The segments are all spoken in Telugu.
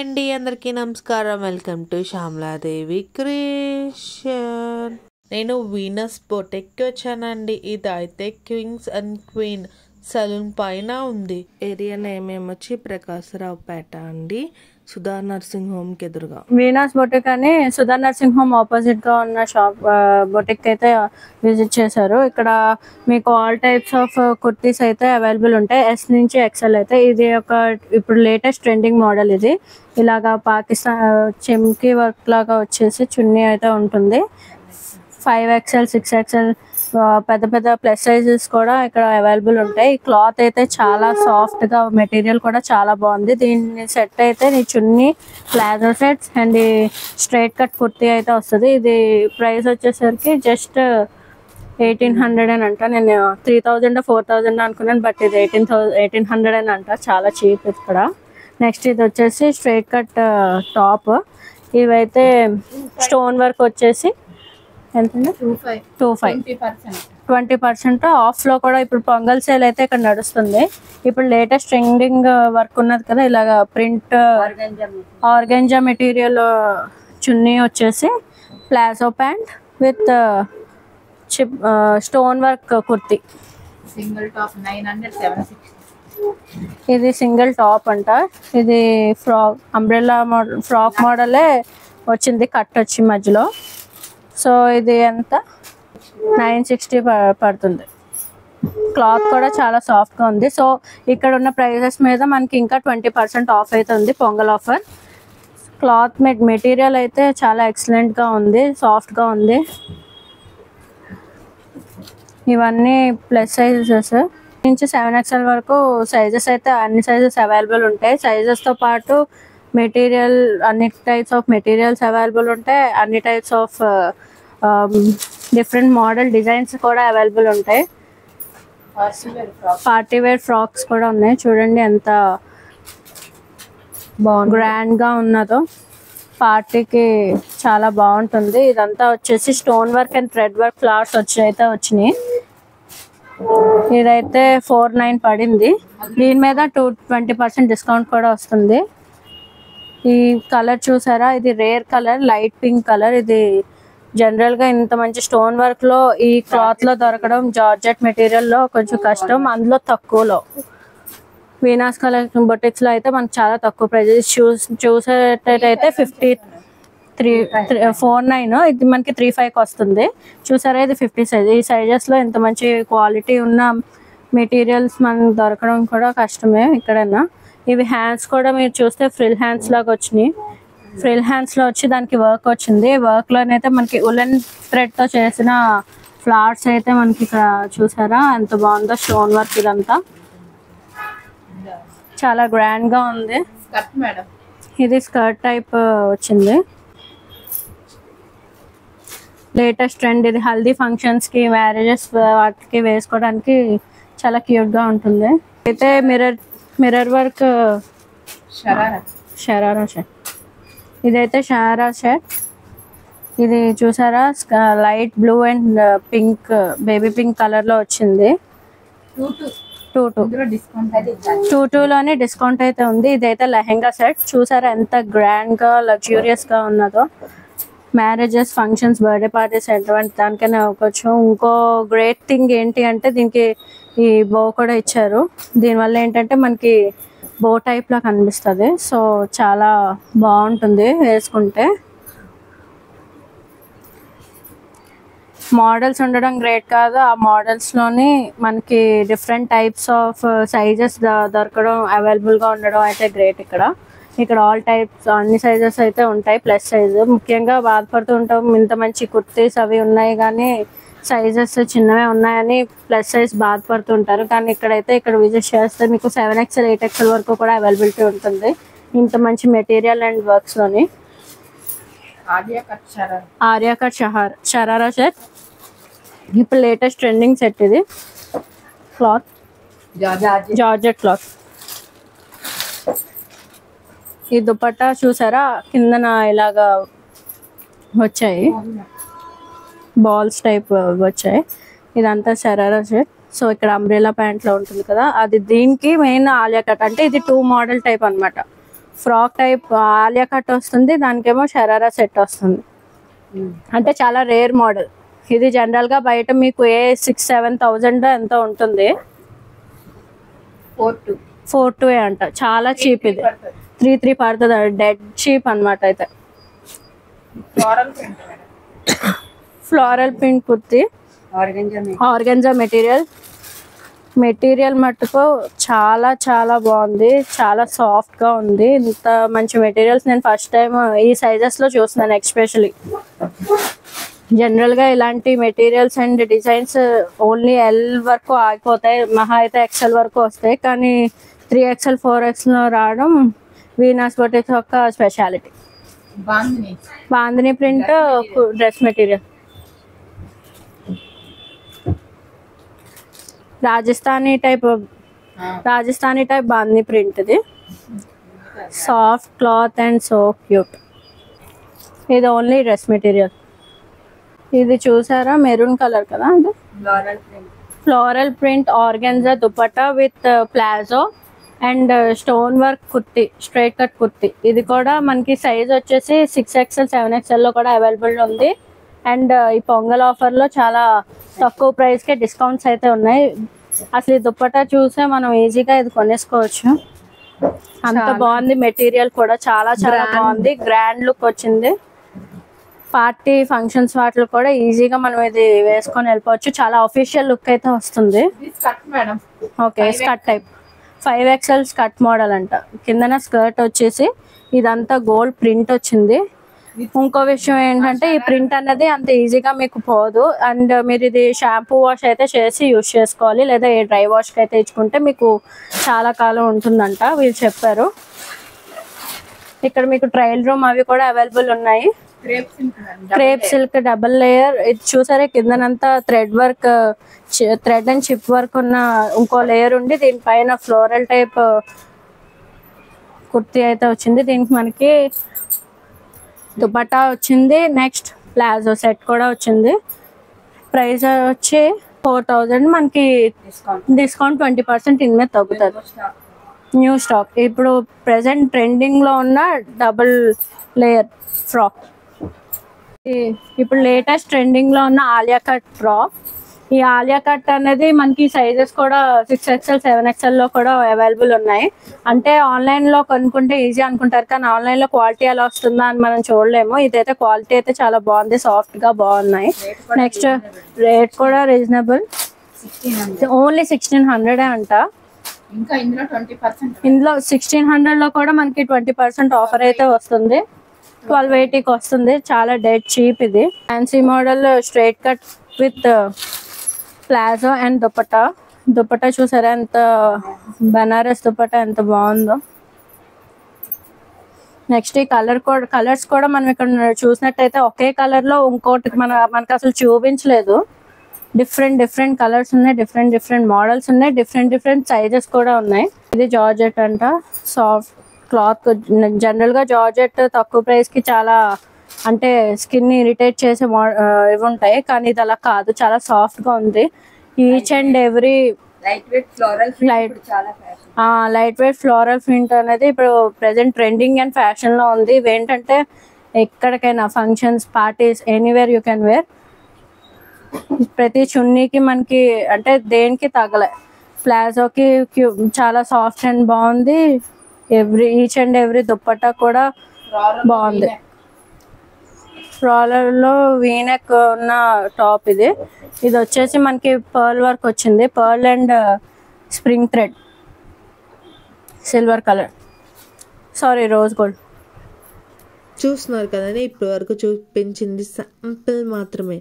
అండి, అందరికీ నమస్కారం. Welcome to Shyamala Devi creation. నేను వీనస్ బొటిక్కి వచ్చానండి. ఇది అయితే క్వీన్స్ అండ్ క్వీన్ సలూన్ పైన ఉంది. ఏరియా నేమ్ ఏమొచ్చి ప్రకాశరావు పేట అండి, సుధా నర్సింగ్ హోమ్ కి ఎదురుగా. వీనస్ బొటిక్ అని సుధా నర్సింగ్ హోమ్ ఆపోజిట్ గా ఉన్న షాప్ బొటిక్ అయితే విజిట్ చేశారు. ఇక్కడ మీకు ఆల్ టైప్స్ ఆఫ్ కుర్తీస్ అయితే అవైలబుల్ ఉంటాయి. ఎస్ నుంచి ఎక్సెల్ అయితే. ఇది ఒక ఇప్పుడు లేటెస్ట్ ట్రెండింగ్ మోడల్. ఇది ఇలాగా పాకిస్తాన్ చెమ్కి వర్క్ లాగా వచ్చేసి చున్నీ అయితే ఉంటుంది. 5XL 6XL పెద్ద పెద్ద ప్లస్ సైజెస్ కూడా ఇక్కడ అవైలబుల్ ఉంటాయి. క్లాత్ అయితే చాలా సాఫ్ట్ గా, మెటీరియల్ కూడా చాలా బాగుంది. దీని సెట్ అయితే నీ చున్నీ, palazzo sets and straight cut kurti అయితే వస్తుంది. ఇది ప్రైస్ వచ్చేసరికి జస్ట్ 1800 అని అంట. నేను 3000 4000 అనుకున్నాను, బట్ ఇది 1800 అని అంట. చాలా చీప్ ఇక్కడ. నెక్స్ట్ ఇది వచ్చేసి స్ట్రైట్ కట్ టాప్. ఇవైతే స్టోన్ వర్క్ వచ్చేసి ఎంత 20% ఆఫ్ లో కూడా. ఇప్పుడు పొంగల్ సేల్ అయితే ఇక్కడ నడుస్తుంది. ఇప్పుడు లేటెస్ట్ ట్రెండింగ్ వర్క్ ఉన్నది కదా, ఇలాగా ప్రింట్ ఆర్గంజా మెటీరియల్ చున్నీ వచ్చేసి palazzo pant with stone work kurti. Single top 900 ఇది సింగిల్ టాప్ అంట. ఇది ఫ్రాక్ అంబ్రెల్లా మోడల్, ఫ్రాక్ మోడలే వచ్చింది, కట్ వచ్చి మధ్యలో. సో ఇది ఎంత 960 పడుతుంది. క్లాత్ కూడా చాలా సాఫ్ట్గా ఉంది. సో ఇక్కడ ఉన్న ప్రైజెస్ మీద మనకి ఇంకా 20% ఆఫ్ అయితే ఉంది, పొంగల్ ఆఫర్. క్లాత్ మెటీరియల్ అయితే చాలా ఎక్సలెంట్గా ఉంది, సాఫ్ట్గా ఉంది. ఇవన్నీ ప్లస్ సైజెస్ నుంచి 7XL వరకు సైజెస్ అయితే అన్ని సైజెస్ అవైలబుల్ ఉంటాయి. సైజెస్తో పాటు మెటీరియల్, అన్ని టైప్స్ ఆఫ్ మెటీరియల్స్ అవైలబుల్ ఉంటాయి. అన్ని types of different model designs కూడా అవైలబుల్ ఉంటాయి. పార్టీ వేర్ ఫ్రాక్స్ కూడా ఉన్నాయి. చూడండి ఎంత గ్రాండ్గా ఉన్నదో. పార్టీకి చాలా బాగుంటుంది. ఇదంతా వచ్చేసి stone work and thread work flowers అయితే వచ్చినాయి. ఇదైతే 49 పడింది. దీని మీద 20% డిస్కౌంట్ కూడా వస్తుంది. ఈ కలర్ చూసారా, ఇది rare colour, light pink colour. ఇది జనరల్ గా ఇంత మంచి స్టోన్ వర్క్ లో ఈ క్లాత్ లో దొరకడం జార్జెట్ మెటీరియల్ లో కొంచెం కష్టం, అందులో తక్కువలో. వీనస్ కలెక్షన్ బొటిక్స్ లో అయితే మనకు చాలా తక్కువ ప్రైజెస్. చూసేటైతే 49, ఇది మనకి 35 వస్తుంది. చూసారా, ఇది 50 సైజ్. ఈ సైజెస్ లో ఇంత మంచి క్వాలిటీ ఉన్న మెటీరియల్స్ మనకు దొరకడం కూడా కష్టమే ఎక్కడైనా. ఇవి హ్యాండ్స్ కూడా మీరు చూస్తే ఫ్రిల్ హ్యాండ్స్ లాగా వచ్చినాయి. ఫ్రిల్ హ్యాండ్స్ లో వచ్చి దానికి వర్క్ వచ్చింది. వర్క్ లోనైతే మనకి ఉలెన్ థ్రెడ్ తో చేసిన ఫ్లవర్స్ అయితే మనకి ఇక్కడ చూసారా ఎంత బాగుందో. స్టోన్ వర్క్ ఇదంతా చాలా గ్రాండ్ గా ఉంది. ఇది స్కర్ట్ టైప్ వచ్చింది, లేటెస్ట్ ట్రెండ్. ఇది హల్దీ ఫంక్షన్స్ కి, మ్యారేజెస్ వాటికి వేసుకోవడానికి చాలా క్యూట్ గా ఉంటుంది. అయితే మిర్రర్ వర్క్ షరారా షర్ట్. ఇదైతే షరారా షర్ట్. ఇది చూసారా, light blue and pink, baby pink colour లో వచ్చింది. 22లోనే డిస్కౌంట్ అయితే ఉంది. ఇదైతే లెహెంగా సెట్. చూసారా ఎంత గ్రాండ్ గా, లగ్జూరియస్ గా ఉన్నదో. మ్యారేజెస్, ఫంక్షన్స్, బర్త్డే పార్టీస్ ఎటువంటి దానికైనా అవ్వచ్చు. ఇంకో గ్రేట్ థింగ్ ఏంటి అంటే దీనికి ఈ బో కూడా ఇచ్చారు. దీనివల్ల ఏంటంటే మనకి బో టైప్ లా కనిపిస్తుంది. సో చాలా బాగుంటుంది వేసుకుంటే. మోడల్స్ ఉండడం గ్రేట్ కాదు, ఆ మోడల్స్లోని మనకి డిఫరెంట్ టైప్స్ ఆఫ్ సైజెస్ దొరకడం, అవైలబుల్గా ఉండడం అయితే గ్రేట్. ఇక్కడ ఆల్ టైప్స్, అన్ని సైజెస్ అయితే ఉంటాయి. ప్లస్ సైజు ముఖ్యంగా బాధపడుతూ ఉంటాం, ఇంత మంచి కుర్తీస్ అవి ఉన్నాయి కానీ సైజెస్ చిన్నవే ఉన్నాయని ప్లస్ సైజ్ బాధపడుతుంటారు. కానీ ఇక్కడ విజిట్ చేస్తే మీకు 7XL 8XL వరకు కూడా అవైలబిలిటీ ఉంటుంది ఇంత మంచి మెటీరియల్ అండ్ వర్క్స్లోని. ఆర్యా కట్ షరారా సెట్ ఇప్పుడు లేటెస్ట్ ట్రెండింగ్ సెట్. ఇది క్లాత్ జార్జెట్ క్లాత్. ఈ దుపట్టా చూసారా, కిందన ఇలాగా వచ్చాయి, బాల్స్ టైప్ వచ్చాయి. ఇదంతా షరారా సెట్. సో ఇక్కడ అంబ్రెలా ప్యాంట్ లో ఉంటుంది కదా, అది దీనికి మెయిన్ ఆలియా కట్. అంటే ఇది 2 మోడల్ టైప్ అన్నమాట. ఫ్రాక్ టైప్ ఆలియా కట్ వస్తుంది, దానికేమో షరారా సెట్ వస్తుంది. అంటే చాలా రేర్ మోడల్ ఇది. జనరల్గా బయట మీకు 6,000-7,000 ఎంతో ఉంటుంది. 4,2 అంట, చాలా చీప్ ఇది. 3,3 పడుతుంది, డెడ్ చీప్ అనమాట. అయితే floral print kurti, organza material మట్టుకు చాలా చాలా బాగుంది, చాలా సాఫ్ట్గా ఉంది. ఇంత మంచి మెటీరియల్స్ నేను ఫస్ట్ టైం ఈ సైజెస్లో చూస్తున్నాను. ఎక్స్పెషలీ జనరల్గా ఇలాంటి materials and designs only L వరకు ఆగిపోతాయి, మహా అయితే XL వరకు వస్తాయి. కానీ 3XL 4XL రావడం వీనస్ బొటిక్స్ యొక్క speciality. Bandhani print dress material, Rajasthani type bandhani print. ఇది soft cloth and so cute. ఇది ఓన్లీ డ్రెస్ మెటీరియల్. ఇది చూసారా, మెరూన్ కలర్ కదా, ఇది floral print organza dupatta with palazzo and stone work kurti, straight cut kurti. ఇది కూడా మనకి సైజ్ వచ్చేసి 6XL 7XL లో కూడా అవైలబుల్ ఉంది. అండ్ ఈ పొంగల్ ఆఫర్లో చాలా తక్కువ ప్రైస్కే డిస్కౌంట్స్ అయితే ఉన్నాయి. అసలు ఈ దుపట్టా చూసే మనం ఈజీగా ఇది కొనేసుకోవచ్చు, అంత బాగుంది. మెటీరియల్ కూడా చాలా చాలా బాగుంది, గ్రాండ్ లుక్ వచ్చింది. పార్టీ ఫంక్షన్స్ వాటిలో కూడా ఈజీగా మనం ఇది వేసుకొని వెళ్ళిపోవచ్చు. చాలా అఫీషియల్ లుక్ అయితే వస్తుంది. Okay, skirt type 5XL skirt model అంట. కిందన స్కర్ట్ వచ్చేసి ఇదంతా గోల్డ్ ప్రింట్ వచ్చింది. ఇంకో విషయం ఏంటంటే ఈ ప్రింట్ అనేది అంత ఈజీగా మీకు పోదు. అండ్ మీరు ఇది షాంపూ వాష్ అయితే చేసి యూజ్ చేసుకోవాలి, లేదా ఏ డ్రై వాష్కి అయితే ఇచ్చుకుంటే మీకు చాలా కాలం ఉంటుందంట వీళ్ళు చెప్పారు. ఇక్కడ మీకు ట్రయల్ రూమ్ అవి కూడా అవైలబుల్ ఉన్నాయి. Crepe silk double layer. ఇది చూసారే, కిందనంతా థ్రెడ్ అండ్ చిప్ వర్క్ ఉన్న ఇంకో లేయర్ ఉండి దీనిపైన ఫ్లోరల్ టైప్ కుర్తీ అయితే వచ్చింది. దీనికి మనకి దుపట్టా వచ్చింది, నెక్స్ట్ ప్లాజో సెట్ కూడా వచ్చింది. ప్రైస్ వచ్చి 4,000. మనకి డిస్కౌంట్ 20% ఇన్ మీద తగ్గుతుంది. న్యూ స్టాక్ ఇప్పుడు ప్రెసెంట్ ట్రెండింగ్లో ఉన్న డబుల్ లేయర్ ఫ్రాక్. ఇప్పుడు లేటెస్ట్ ట్రెండింగ్లో ఉన్న ఆలియా కట్ ఫ్రాక్. ఈ ఆలియా కట్ అనేది మనకి సైజెస్ కూడా 6XL 7XL లో కూడా అవైలబుల్ ఉన్నాయి. అంటే ఆన్లైన్లో కొనుక్కుంటే ఈజీ అనుకుంటారు, కానీ ఆన్లైన్లో క్వాలిటీ ఎలా వస్తుందా అని మనం చూడలేము. ఇదైతే క్వాలిటీ అయితే చాలా బాగుంది, సాఫ్ట్గా బాగున్నాయి. నెక్స్ట్ రేట్ కూడా రీజనబుల్, ఓన్లీ 1,600 అంట. ఇందులో 1,600లో కూడా మనకి 20% ఆఫర్ అయితే వస్తుంది. 1280కి వస్తుంది, చాలా డెడ్ చీప్. ఇది fancy model straight cut with palazzo and dupatta చూసారా, ఎంత బనారస్ దుపట్టా ఎంత బాగుందో. నెక్స్ట్ ఈ కలర్స్ కూడా మనం ఇక్కడ చూసినట్టయితే ఒకే కలర్లో ఇంకోటి మనకు అసలు చూపించలేదు. డిఫరెంట్ కలర్స్ ఉన్నాయి, డిఫరెంట్ మోడల్స్ ఉన్నాయి, డిఫరెంట్ సైజెస్ కూడా ఉన్నాయి. ఇది జార్జెట్ అంట, సాఫ్ట్ క్లాత్. జనరల్గా జార్జెట్ తక్కువ ప్రైస్కి చాలా అంటే స్కిన్ ఇరిటేట్ చేసే ఇవి ఉంటాయి, కానీ ఇది అలా కాదు, చాలా సాఫ్ట్గా ఉంది. Each and every light weight floral print అనేది ఇప్పుడు ప్రెసెంట్ ట్రెండింగ్ అండ్ ఫ్యాషన్లో ఉంది. ఇవేంటంటే ఎక్కడికైనా functions, parties, anywhere you can wear. ప్రతి చున్నీకి మనకి అంటే దేనికి తగలే. ప్లాజోకి చాలా సాఫ్ట్ అండ్ బాగుంది. ఈచ్ అండ్ ఎవ్రీ దుపట్టా కూడా బాగుంది. ఫ్లోరల్లో వీనెక్ ఉన్న టాప్. ఇది వచ్చేసి మనకి పర్ల్ వర్క్ వచ్చింది, pearl and spring thread, silver colour, sorry rose gold. చూస్తున్నారు కదండి, ఇప్పటి వరకు చూపించింది శాంపిల్ మాత్రమే.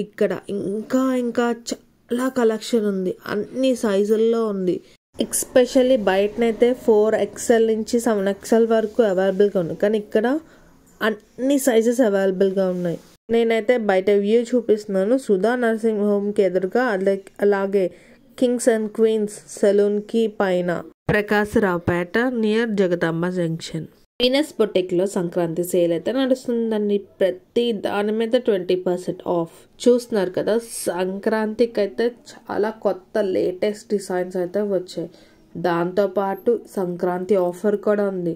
ఇక్కడ ఇంకా చాలా కలెక్షన్ ఉంది, అన్ని సైజుల్లో ఉంది. ఎక్స్పెషల్లీ బయటనైతే 4XL నుంచి 7XL వరకు అవైలబుల్గా ఉంది, కానీ ఇక్కడ అన్ని సైజెస్ అవైలబుల్గా ఉన్నాయి. నేనైతే బయట వ్యూ చూపిస్తున్నాను. సుధా నర్సింగ్ హోమ్కి ఎదురుగా, అలాగే కింగ్స్ అండ్ క్వీన్స్ సెలూన్కి పైన, Prakasaraopeta near Jagadamba junction. Venus బొటిక్లో సంక్రాంతి సేల్ అయితే నడుస్తుందండి. ప్రతి దాని మీద 20% ఆఫ్. చూస్తున్నారు కదా, సంక్రాంతికి అయితే చాలా కొత్త లేటెస్ట్ డిజైన్స్ అయితే వచ్చాయి. దాంతోపాటు సంక్రాంతి ఆఫర్ కూడా ఉంది.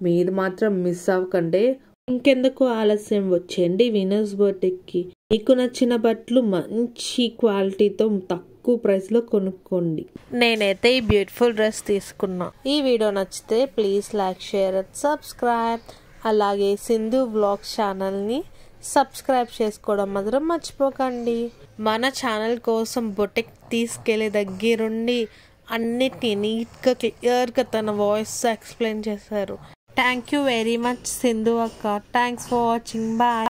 మీరు మాత్రం మిస్ అవ్వకండి. ఇంకెందుకు ఆలస్యం, వచ్చేయండి వీనస్ బొటిక్కి. మీకు నచ్చిన బట్టలు మంచి క్వాలిటీతో తక్కువ ప్రైస్లో కొనుక్కోండి. నేనైతే ఈ బ్యూటిఫుల్ డ్రెస్ తీసుకున్నా. ఈ వీడియో నచ్చితే please like, share and subscribe. అలాగే సింధు వ్లాగ్స్ ఛానల్ని సబ్స్క్రైబ్ చేసుకోవడం మాత్రం మర్చిపోకండి. మన ఛానల్ కోసం బొటిక్ తీసుకెళ్లే దగ్గరుండి అన్నిటినీ నీట్గా క్లియర్గా తన వాయిస్ ఎక్స్ప్లెయిన్ చేశారు. Thank you very much Sindhu అక్క. Thanks for watching. బాయ్.